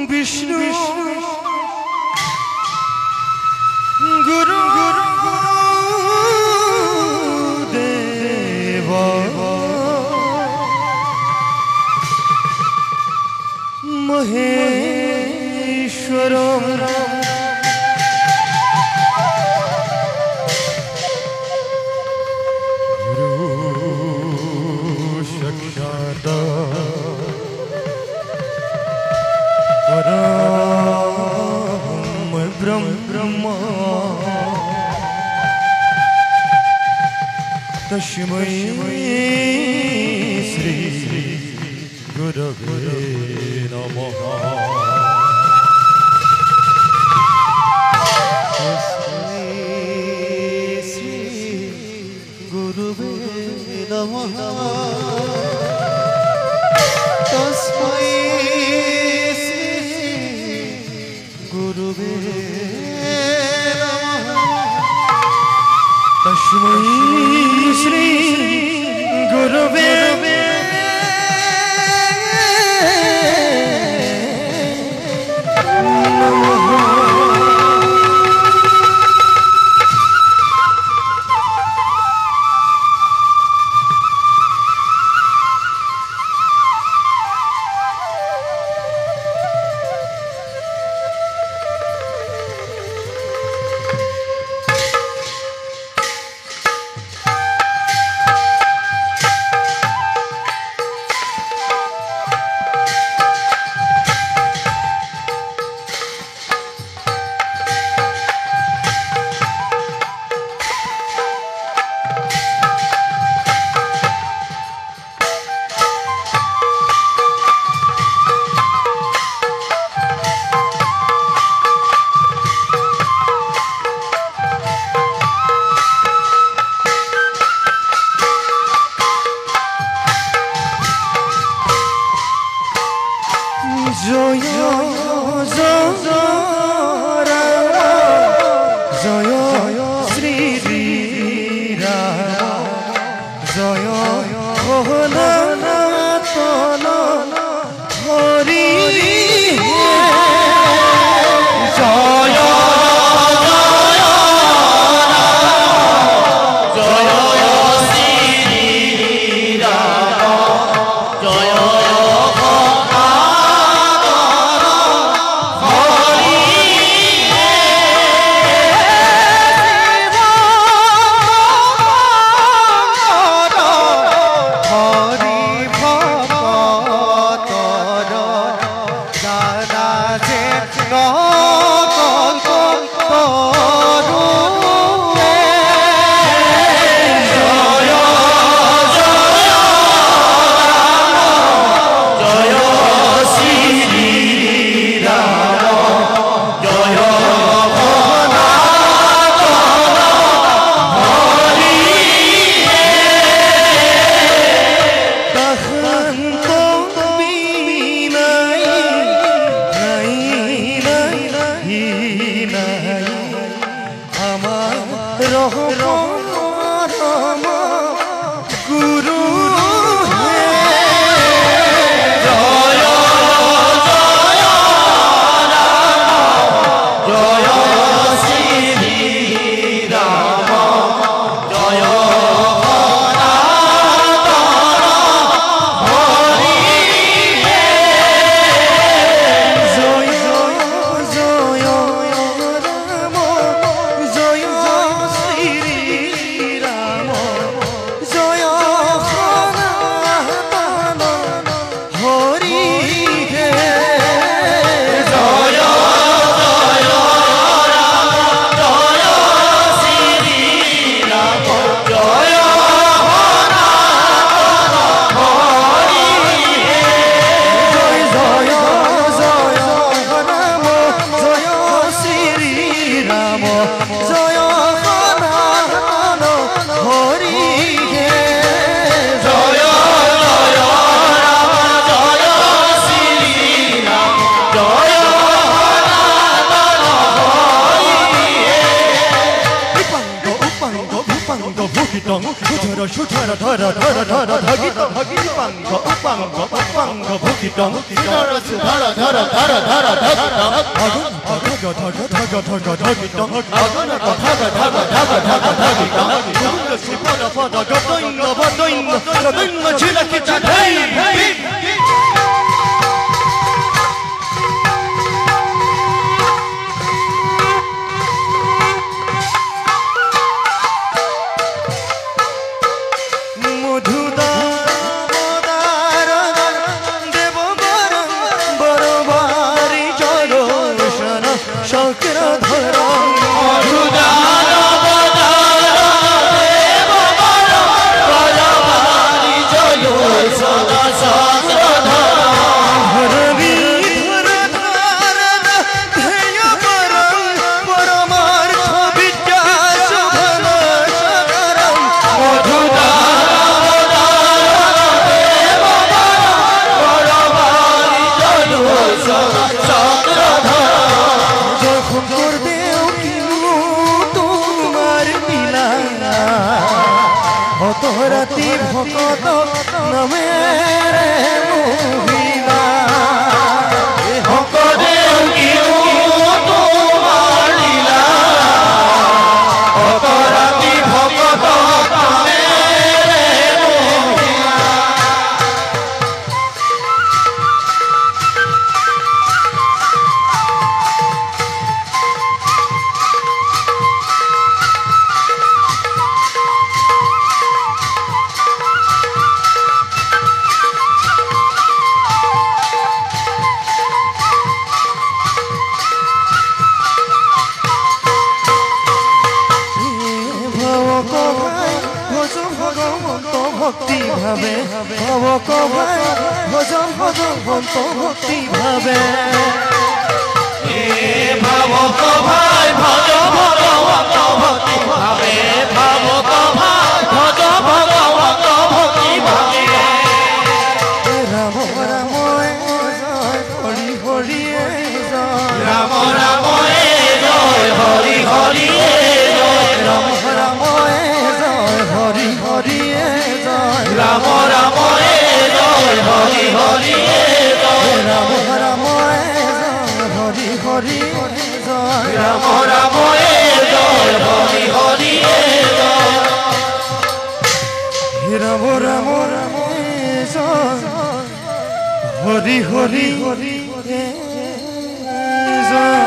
विष्णु गुरु देव महेश्वर ब्रह्मा तस्मै श्री गुरवे नमः। तस्मै श्री गुरवे नमः। तस्मै गुरुवे तस्मै श्री गुरुवे जय जय जय श्री राम जय भोलानाथ हरि गुरु Shutara, পাঙ্গ পাঙ্গ ভুকিটং ধর ধর ধর ধর ধর ধর আগুন ধগ ধগ ধগ ধগ ধগিটং আগুন ধগ ধগ ধগ ধগ ধগিটং গুন্দ শ্রীপদ পদ গদৈন্য বদৈন্য গদৈন্য ঝিলকিটা ঢাই রাতি ভকত নামে মহিলা ভকতে কি তোমার লীলা অত রাতি ভকত নামে মহিলা ভক্তি ভাবে ভবক ভাই ভজন ভগবন্ত ভক্তি ভাবে ভাবক ভাই ভজ ভগবত ভক্তি ভাবে ভাবক ভাই ভজ ভগবত ভক্তি ভাবে রাম রাম জয় হরি হরি জয় রাম রাম জয় হরি হরি জয় রাম রাম জয় হরি হরি জয় রাম রাম জয় হরি হরি জয় রাম রাম জয় হরি হরি জয় রাম রাম জয় হরি হরি জয় রাম রাম রাম জয় হরি হরি জয়